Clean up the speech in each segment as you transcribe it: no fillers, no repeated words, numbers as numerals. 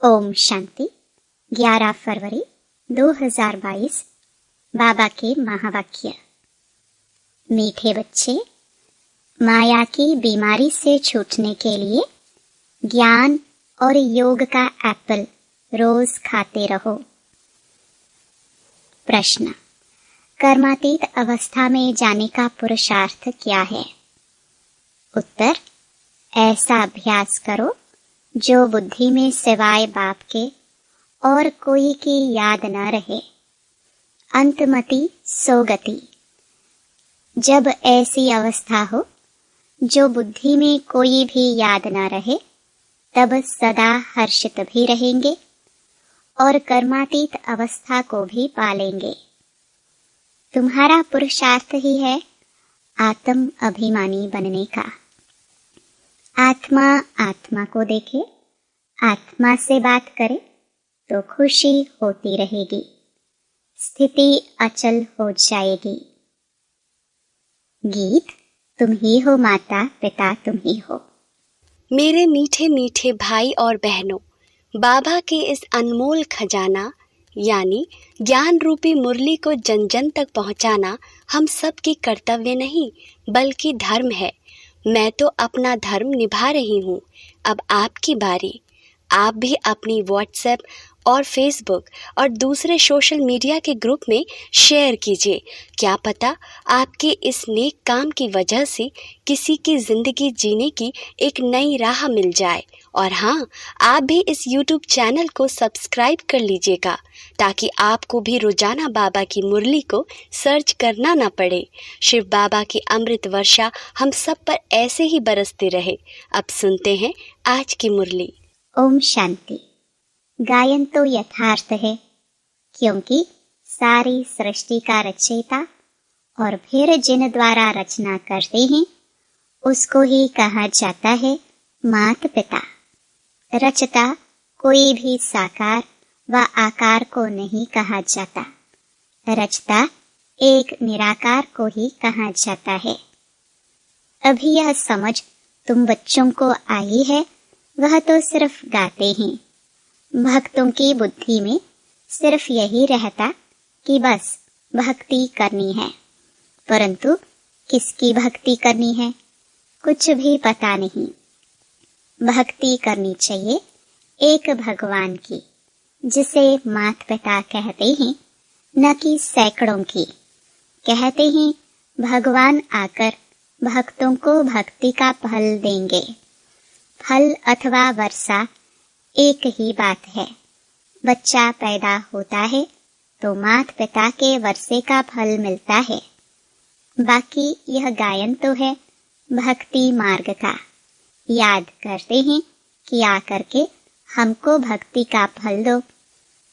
ओम शांति। 11 फरवरी 2022। बाबा के महावाक्य। मीठे बच्चे, माया की बीमारी से छूटने के लिए ज्ञान और योग का एप्पल रोज खाते रहो। प्रश्न: कर्मातीत अवस्था में जाने का पुरुषार्थ क्या है? उत्तर: ऐसा अभ्यास करो जो बुद्धि में सिवाय बाप के और कोई की याद न रहे। अंतमति सोगति। जब ऐसी अवस्था हो जो बुद्धि में कोई भी याद न रहे, तब सदा हर्षित भी रहेंगे और कर्मातीत अवस्था को भी पालेंगे। तुम्हारा पुरुषार्थ ही है आत्म अभिमानी बनने का। आत्मा आत्मा को देखे, आत्मा से बात करे तो खुशी होती रहेगी, स्थिति अचल हो जाएगी। गीत: तुम ही हो माता पिता, तुम ही हो। मेरे मीठे मीठे भाई और बहनों, बाबा के इस अनमोल खजाना यानी ज्ञान रूपी मुरली को जन जन तक पहुंचाना हम सब की कर्तव्य नहीं बल्कि धर्म है। मैं तो अपना धर्म निभा रही हूँ, अब आपकी बारी। आप भी अपनी व्हाट्सएप और फेसबुक और दूसरे सोशल मीडिया के ग्रुप में शेयर कीजिए। क्या पता आपके इस नेक काम की वजह से किसी की ज़िंदगी जीने की एक नई राह मिल जाए। और हाँ, आप भी इस YouTube चैनल को सब्सक्राइब कर लीजिएगा ताकि आपको भी रोजाना बाबा की मुरली को सर्च करना ना पड़े। शिव बाबा की अमृत वर्षा हम सब पर ऐसे ही बरसते रहे। अब सुनते हैं आज की मुरली। ओम शांति। गायन तो यथार्थ है, क्योंकि सारी सृष्टि का रचयिता और फिर जिन द्वारा रचना करते हैं उसको ही कहा जाता है मात पिता। रचता कोई भी साकार व आकार को नहीं कहा जाता, रचता एक निराकार को ही कहा जाता है। अभी यह समझ तुम बच्चों को आई है, वह तो सिर्फ गाते हैं। भक्तों की बुद्धि में सिर्फ यही रहता कि बस भक्ति करनी है, परंतु किसकी भक्ति करनी है कुछ भी पता नहीं। भक्ति करनी चाहिए एक भगवान की, जिसे मात पिता कहते हैं, न कि सैकड़ों की। कहते हैं भगवान आकर भक्तों को भक्ति का फल देंगे। फल अथवा वर्षा एक ही बात है। बच्चा पैदा होता है तो मात पिता के वर्षे का फल मिलता है। बाकी यह गायन तो है भक्ति मार्ग का। याद करते हैं कि आकर के हमको भक्ति का फल दो।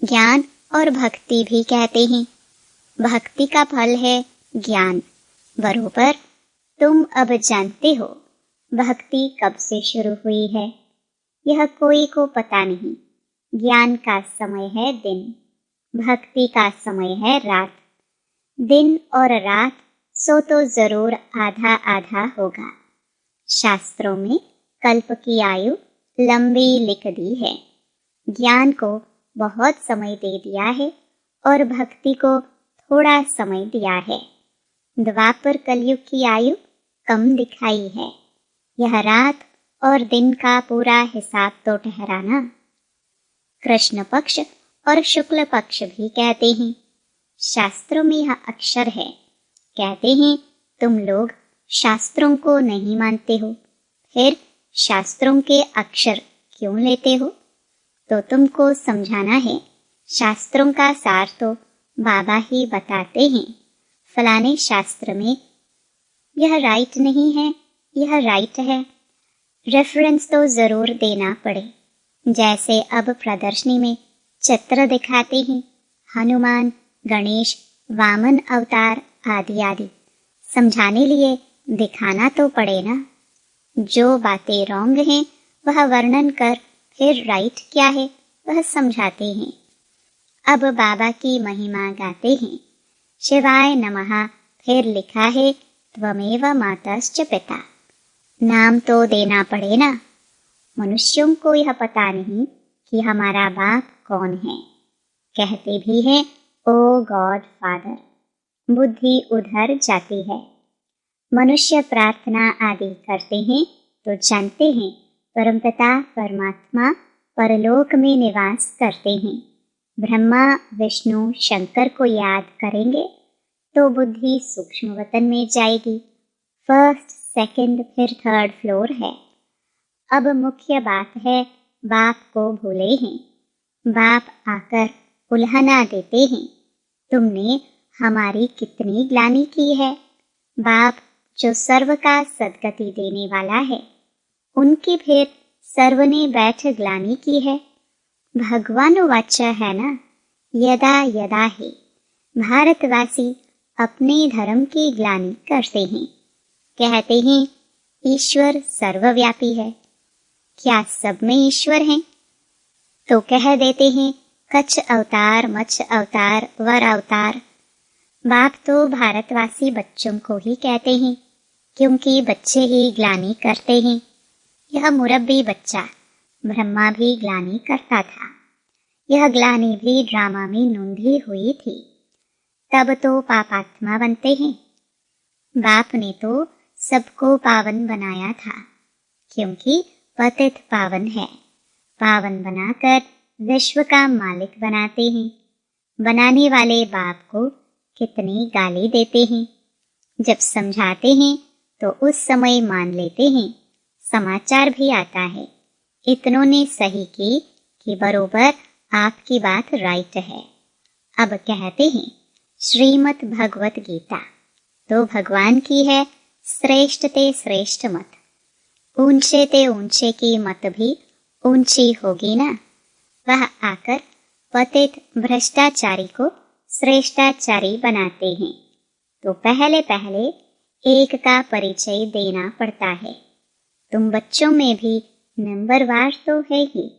ज्ञान और भक्ति भी कहते हैं। भक्ति का फल है ज्ञान। बरोबर तुम अब जानते हो भक्ति कब से शुरू हुई है। यह कोई को पता नहीं। ज्ञान का समय है दिन, भक्ति का समय है रात। दिन और रात सो तो जरूर आधा आधा होगा। शास्त्रों में कल्प की आयु लंबी लिख दी है। ज्ञान को बहुत समय दे दिया है और भक्ति को थोड़ा समय दिया है। द्वापर कलयुग की आयु कम दिखाई है। यह रात और दिन का पूरा हिसाब तो ठहराना। कृष्ण पक्ष और शुक्ल पक्ष भी कहते हैं। शास्त्रों में यह अक्षर है। कहते हैं तुम लोग शास्त्रों को नहीं मानते हो, फिर शास्त्रों के अक्षर क्यों लेते हो? तो तुमको समझाना है। शास्त्रों का सार तो बाबा ही बताते हैं। फलाने शास्त्र में यह राइट नहीं है, यह राइट है। रेफरेंस तो जरूर देना पड़े। जैसे अब प्रदर्शनी में चित्र दिखाते हैं, हनुमान, गणेश, वामन अवतार आदि आदि। समझाने लिए दिखाना तो पड़े ना। जो बातें रॉन्ग हैं वह वर्णन कर फिर राइट क्या है वह समझाते हैं। अब बाबा की महिमा गाते हैं। शिवाय नमः, फिर लिखा है त्वमेव मातश्च पिता। नाम तो देना पड़े ना। मनुष्यों को यह पता नहीं कि हमारा बाप कौन है। कहते भी हैं ओ गॉड फादर। बुद्धि उधर जाती है। मनुष्य प्रार्थना आदि करते हैं तो जानते हैं परमपिता परमात्मा परलोक में निवास करते हैं। ब्रह्मा विष्णु शंकर को याद करेंगे तो बुद्धि सूक्ष्म वतन में जाएगी। फर्स्ट सेकंड फिर थर्ड फ्लोर है। अब मुख्य बात है बाप को भूले हैं। बाप आकर उल्हना देते हैं, तुमने हमारी कितनी ग्लानि की है। बाप जो सर्व का सद्गति देने वाला है, उनकी फिर सर्व ने बैठ ग्लानि की है। भगवान वाचा है ना, यदा यदा है। भारतवासी अपने धर्म की ग्लानि करते हैं। कहते हैं ईश्वर सर्वव्यापी है। क्या सब में ईश्वर हैं? तो कह देते हैं कच्छ अवतार, मच्छ अवतार, वर अवतार। बाप तो भारतवासी बच्चों को ही कहते हैं, क्योंकि बच्चे ही ग्लानि करते हैं। यह मुरब्बी बच्चा ब्रह्मा भी ग्लानि करता था। यह ग्लानि भी ड्रामा में नूंधी हुई थी। तब तो पापात्मा बनते हैं। बाप ने तो सबको पावन बनाया था, क्योंकि पतित पावन है। पावन बनाकर विश्व का मालिक बनाते हैं। बनाने वाले बाप को कितनी गाली देते हैं। जब समझाते हैं तो उस समय मान लेते हैं। समाचार भी आता है, इतनों ने सही की कि बरोबर आपकी बात राइट है। अब कहते हैं श्रीमद् भगवत गीता तो भगवान की है, श्रेष्ठ ते श्रेष्ठ मत। ऊंचे ते ऊंचे की मत भी ऊंची होगी ना। वह आकर पतित भ्रष्टाचारी को श्रेष्ठाचारी बनाते हैं। तो पहले पहले एक का परिचय देना पड़ता है। तुम बच्चों में भी नंबरवार तो है ही।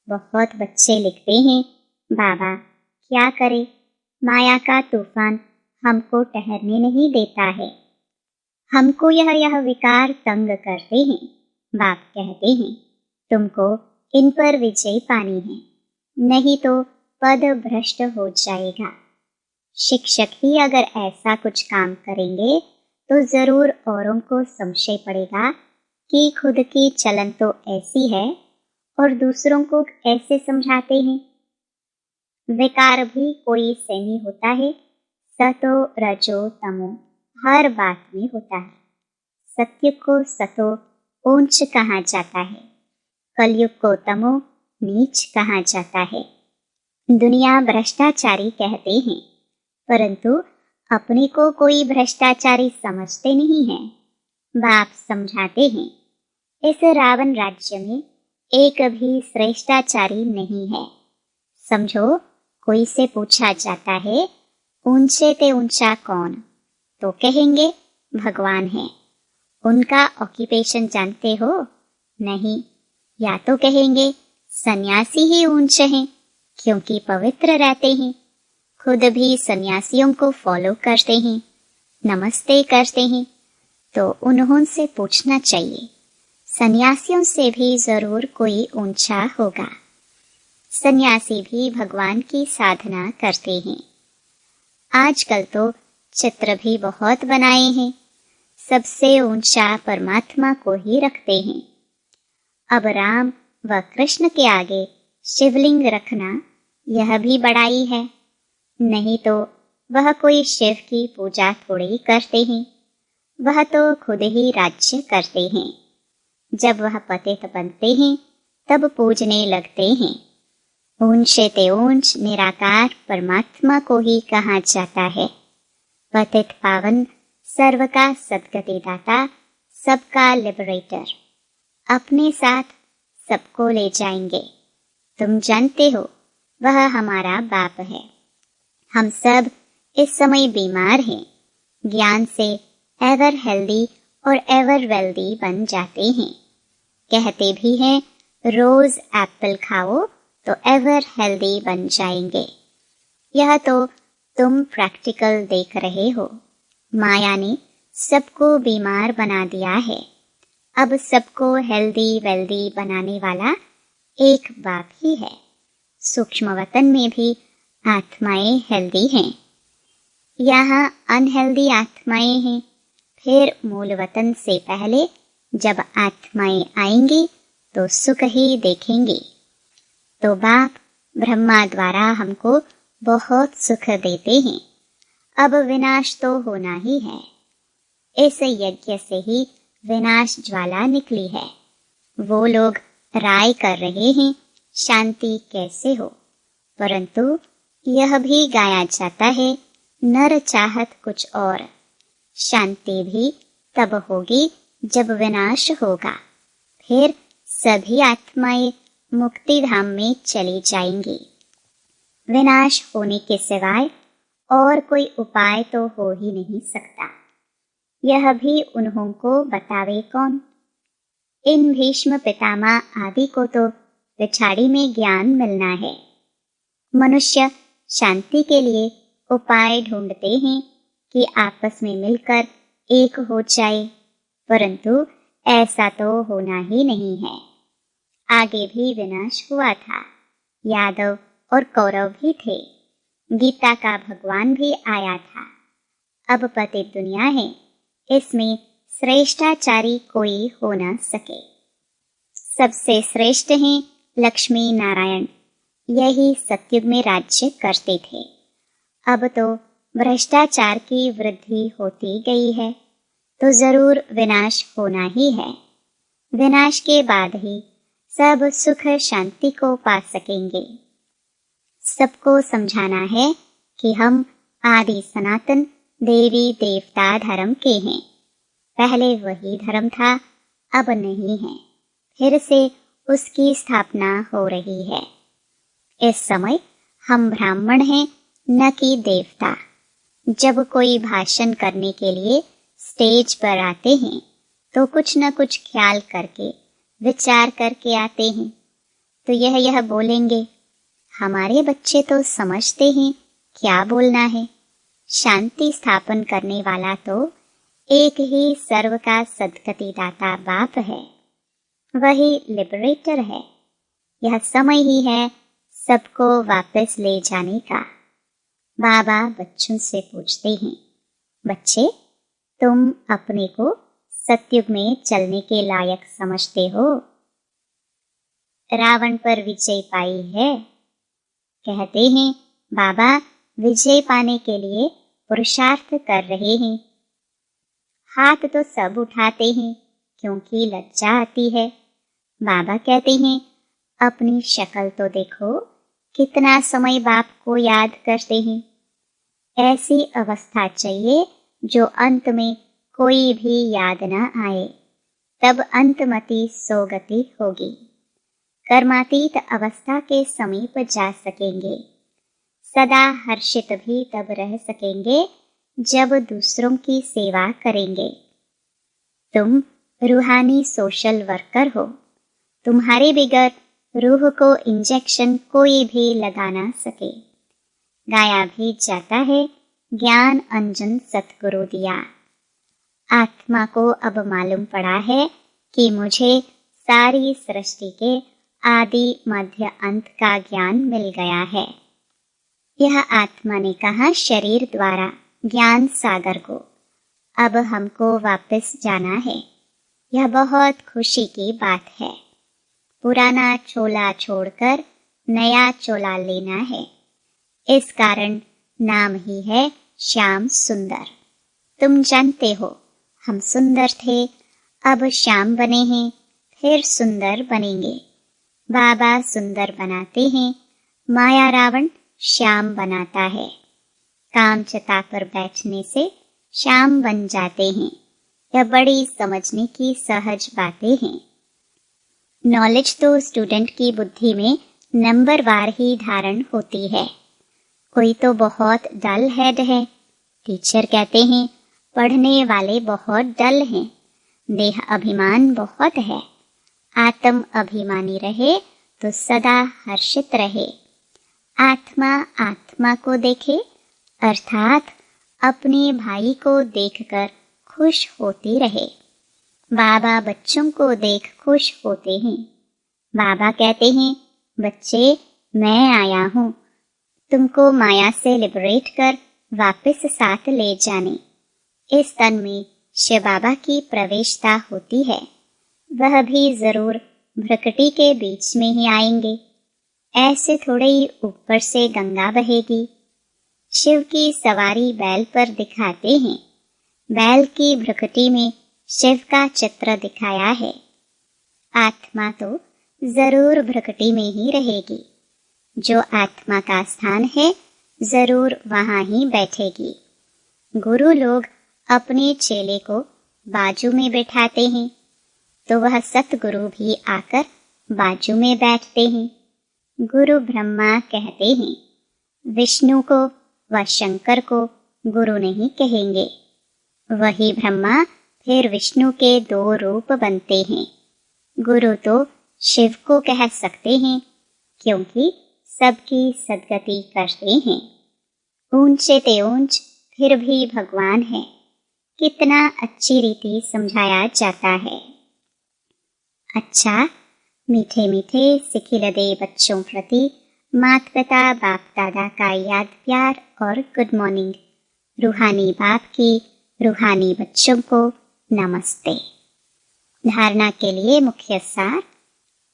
बहुत बच्चे लिखते हैं बाबा क्या करे, माया का तूफान हमको ठहरने नहीं देता है। हमको यह विकार तंग करते हैं। बाप कहते हैं तुमको इन पर विजय पानी है, नहीं तो पद भ्रष्ट हो जाएगा। शिक्षक ही अगर ऐसा कुछ काम करेंगे तो जरूर औरों को संशय पड़ेगा कि खुद की चलन तो ऐसी है और दूसरों को ऐसे समझाते हैं। विकार भी कोई सेमी होता है। सतो रजो तमो हर बात में होता है। सत्य को सतो ऊंच कहा जाता है, कलयुग को तमो नीच कहा जाता है। दुनिया भ्रष्टाचारी कहते हैं, परंतु अपने को कोई भ्रष्टाचारी समझते नहीं है। बाप समझाते हैं इस रावण राज्य में एक भी श्रेष्ठाचारी नहीं है। समझो कोई से पूछा जाता है ऊंचे ते ऊंचा कौन, तो कहेंगे भगवान है। उनका ऑक्यूपेशन जानते हो? नहीं। या तो कहेंगे सन्यासी ही ऊंचे हैं, क्योंकि पवित्र रहते हैं। खुद भी सन्यासियों को फॉलो करते हैं, नमस्ते करते हैं। तो उन्होंने पूछना चाहिए सन्यासियों से भी जरूर कोई ऊंचा होगा। सन्यासी भी भगवान की साधना करते हैं। आजकल तो चित्र भी बहुत बनाए हैं, सबसे ऊंचा परमात्मा को ही रखते हैं। अब राम व कृष्ण के आगे शिवलिंग रखना यह भी बड़ाई है। नहीं तो वह कोई शिव की पूजा थोड़ी करते हैं, वह तो खुद ही राज्य करते हैं। जब वह पतित बनते हैं तब पूजने लगते हैं। ऊंचे ते ऊंच निराकार परमात्मा को ही कहा जाता है। पतित पावन सर्व का सद्गति दाता, सबका लिबरेटर, अपने साथ सबको ले जाएंगे। तुम जानते हो वह हमारा बाप है। हम सब इस समय बीमार हैं। ज्ञान से एवर हेल्दी और एवर वेल्दी बन जाते हैं। कहते भी हैं रोज एप्पल खाओ तो एवर हेल्दी बन जाएंगे। यह तो तुम प्रैक्टिकल देख रहे हो। माया ने सबको बीमार बना दिया है। अब सबको हेल्दी वेल्दी बनाने वाला एक बाप ही है। सूक्ष्म वतन में भी आत्माएं हेल्दी हैं, यहाँ अनहेल्दी आत्माएं हैं। फिर मूल वतन से पहले जब आत्माएं आएंगी तो सुख ही देखेंगी। तो बाप ब्रह्मा द्वारा हमको बहुत सुख देते हैं। अब विनाश तो होना ही है। इस यज्ञ से ही विनाश ज्वाला निकली है। वो लोग राय कर रहे हैं शांति कैसे हो, परंतु यह भी गाया जाता है नर चाहत कुछ और। शांति भी तब होगी जब विनाश होगा। फिर सभी आत्माएं मुक्ति धाम में चली जाएंगी। विनाश होने के सिवाय और कोई उपाय तो हो ही नहीं सकता। यह भी उन्हों को बतावे कौन। इन भीष्म पितामह आदि को तो पिछाड़ी में ज्ञान मिलना है। मनुष्य शांति के लिए उपाय ढूंढते हैं कि आपस में मिलकर एक हो जाए, परंतु ऐसा तो होना ही नहीं है। आगे भी विनाश हुआ था। यादव और कौरव भी थे। गीता का भगवान भी आया था। अब पतित दुनिया है, इसमें श्रेष्ठाचारी कोई हो न सके। सबसे श्रेष्ठ हैं लक्ष्मी नारायण। यही सतयुग में राज्य करते थे। अब तो भ्रष्टाचार की वृद्धि होती गई है, तो जरूर विनाश होना ही है। विनाश के बाद ही सब सुख शांति को पा सकेंगे। सबको समझाना है कि हम आदि सनातन देवी देवता धर्म के हैं। पहले वही धर्म था, अब नहीं है। फिर से उसकी स्थापना हो रही है। इस समय हम ब्राह्मण हैं, न कि देवता। जब कोई भाषण करने के लिए स्टेज पर आते हैं तो कुछ न कुछ ख्याल करके विचार करके आते हैं। तो यह बोलेंगे, हमारे बच्चे तो समझते हैं क्या बोलना है। शांति स्थापन करने वाला तो एक ही सर्व का सद्गति दाता बाप है, वही लिबरेटर है। यह समय ही है सबको वापस ले जाने का। बाबा बच्चों से पूछते हैं, बच्चे तुम अपने को सतयुग में चलने के लायक समझते हो? रावण पर विजय पाई है। कहते हैं बाबा विजय पाने के लिए पुरुषार्थ कर रहे हैं। हाथ तो सब उठाते हैं क्योंकि लज्जा आती है। बाबा कहते हैं अपनी शक्ल तो देखो, कितना समय बाप को याद करते हैं। ऐसी अवस्था चाहिए जो अंत में कोई भी याद न आए, तब अंतमति सोगति होगी। कर्मातीत अवस्था के समीप जा सकेंगे। सदा हर्षित भी तब रह सकेंगे जब दूसरों की सेवा करेंगे। तुम रूहानी सोशल वर्कर हो। तुम्हारे बगैर रूह को इंजेक्शन कोई भी लगा ना सके। गाया भी जाता है ज्ञान अंजन सतगुरु दिया। आत्मा को अब मालूम पड़ा है कि मुझे सारी सृष्टि के आदि मध्य अंत का ज्ञान मिल गया है। यह आत्मा ने कहा शरीर द्वारा ज्ञान सागर को। अब हमको वापस जाना है। यह बहुत खुशी की बात है। पुराना चोला छोड़कर नया चोला लेना है। इस कारण नाम ही है श्याम सुंदर। तुम जानते हो हम सुंदर थे, अब श्याम बने हैं, फिर सुंदर बनेंगे। बाबा सुंदर बनाते हैं, माया रावण श्याम बनाता है। कामचता पर बैठने से श्याम बन जाते हैं। यह बड़ी समझने की सहज बातें हैं। नॉलेज तो स्टूडेंट की बुद्धि में नंबरवार ही धारण होती है। कोई तो बहुत डल हेड है। टीचर कहते हैं पढ़ने वाले बहुत डल हैं। देह अभिमान बहुत है। आत्म अभिमानी रहे तो सदा हर्षित रहे। आत्मा आत्मा को देखे, अर्थात अपने भाई को देखकर खुश होती रहे। बाबा बच्चों को देख खुश होते हैं। बाबा कहते हैं, बच्चे मैं आया हूँ तुमको माया से लिबरेट कर वापस साथ ले जाने। इस तन में शिव बाबा की प्रवेशता होती है, वह भी जरूर भ्रकटी के बीच में ही आएंगे। ऐसे थोड़े ही ऊपर से गंगा बहेगी। शिव की सवारी बैल पर दिखाते हैं। बैल की भ्रकटी में शिव का चित्र दिखाया है। आत्मा तो जरूर भ्रकटी में ही रहेगी। जो आत्मा का स्थान है जरूर वहां ही बैठेगी। गुरु लोग अपने चेले को बाजू में बैठाते हैं तो वह सतगुरु भी आकर बाजू में बैठते हैं। गुरु ब्रह्मा कहते हैं, विष्णु को व शंकर को गुरु नहीं कहेंगे। वही ब्रह्मा फिर विष्णु के 2 रूप बनते हैं। गुरु तो शिव को कह सकते हैं क्योंकि सबकी सदगति करते हैं। ऊंचे ते ऊंच फिर भी भगवान है। कितना अच्छी रीति समझाया जाता है। अच्छा, मीठे मीठे सिखिलदे बच्चों प्रति माता पिता बाप दादा का याद प्यार और गुड मॉर्निंग। रूहानी बाप की रूहानी बच्चों को नमस्ते। धारणा के लिए मुख्य सार।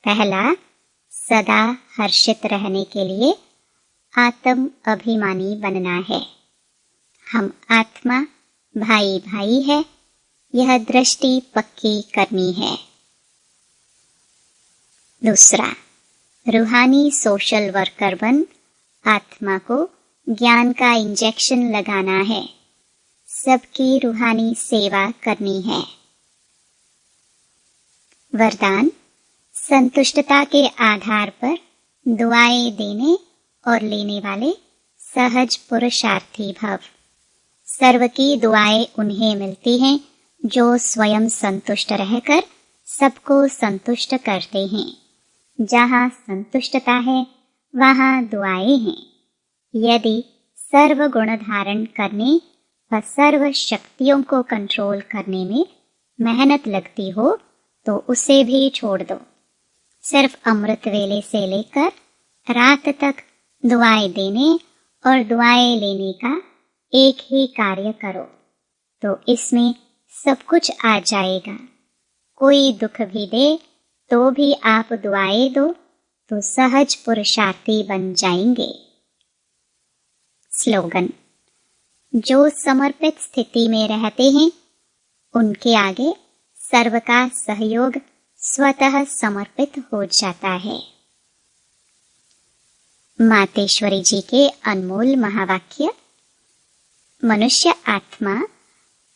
पहला, सदा हर्षित रहने के लिए आत्म अभिमानी बनना है। हम आत्मा भाई भाई है, यह दृष्टि पक्की करनी है। दूसरा, रूहानी सोशल वर्कर बन आत्मा को ज्ञान का इंजेक्शन लगाना है। सबकी रूहानी सेवा करनी है। वरदान, संतुष्टता के आधार पर दुआएं देने और लेने वाले सहज पुरुषार्थी भव। सर्व की दुआएं उन्हें मिलती हैं जो स्वयं संतुष्ट रहकर सबको संतुष्ट करते हैं। जहाँ संतुष्टता है वहाँ दुआएं हैं। यदि सर्व गुण धारण करने व सर्व शक्तियों को कंट्रोल करने में मेहनत लगती हो तो उसे भी छोड़ दो। सिर्फ अमृत वेले से लेकर रात तक दुआएं देने और दुआएं लेने का एक ही कार्य करो तो इसमें सब कुछ आ जाएगा। कोई दुख भी दे तो भी आप दुआएं दो तो सहज पुरुषार्थी बन जाएंगे। स्लोगन, जो समर्पित स्थिति में रहते हैं उनके आगे सर्व का सहयोग स्वतः समर्पित हो जाता है। मातेश्वरी जी के अनमोल महावाक्य। मनुष्य आत्मा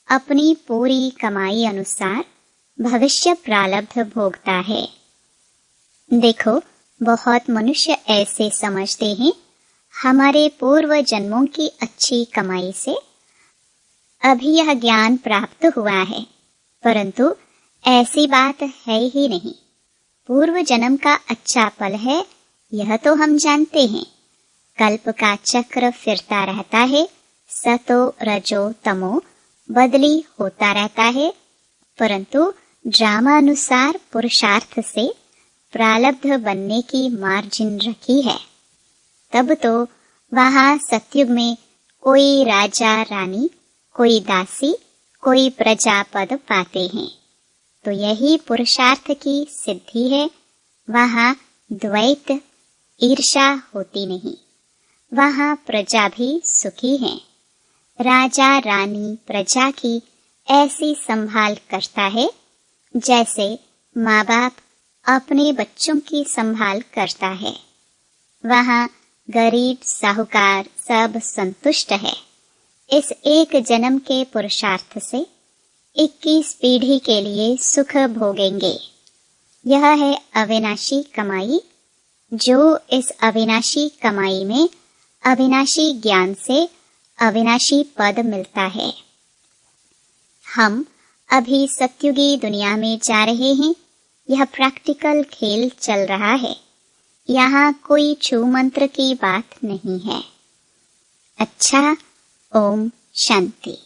अपनी पूरी कमाई अनुसार भविष्य प्रारब्ध भोगता है। देखो, बहुत मनुष्य ऐसे समझते हैं हमारे पूर्व जन्मों की अच्छी कमाई से अभी यह ज्ञान प्राप्त हुआ है, परंतु ऐसी बात है ही नहीं। पूर्व जन्म का अच्छा फल है यह तो हम जानते हैं। कल्प का चक्र फिरता रहता है, सतो रजो तमो बदली होता रहता है, परंतु ड्रामानुसार पुरुषार्थ से प्रारब्ध बनने की मार्जिन रखी है। तब तो वहां सतयुग में कोई राजा रानी, कोई दासी, कोई प्रजा पद पाते हैं। तो यही पुरुषार्थ की सिद्धि है। वहां द्वैत ईर्षा होती नहीं। वहां प्रजा भी सुखी है। राजा रानी प्रजा की ऐसी संभाल करता है जैसे माँ बाप अपने बच्चों की संभाल करता है। वहां गरीब साहूकार सब संतुष्ट है। इस एक जन्म के पुरुषार्थ से 21 पीढ़ी के लिए सुख भोगेंगे। यह है अविनाशी कमाई। जो इस अविनाशी कमाई में अविनाशी ज्ञान से अविनाशी पद मिलता है। हम अभी सत्युगी दुनिया में जा रहे हैं। यह प्रैक्टिकल खेल चल रहा है। यहाँ कोई छू मंत्र की बात नहीं है। अच्छा, ओम शांति।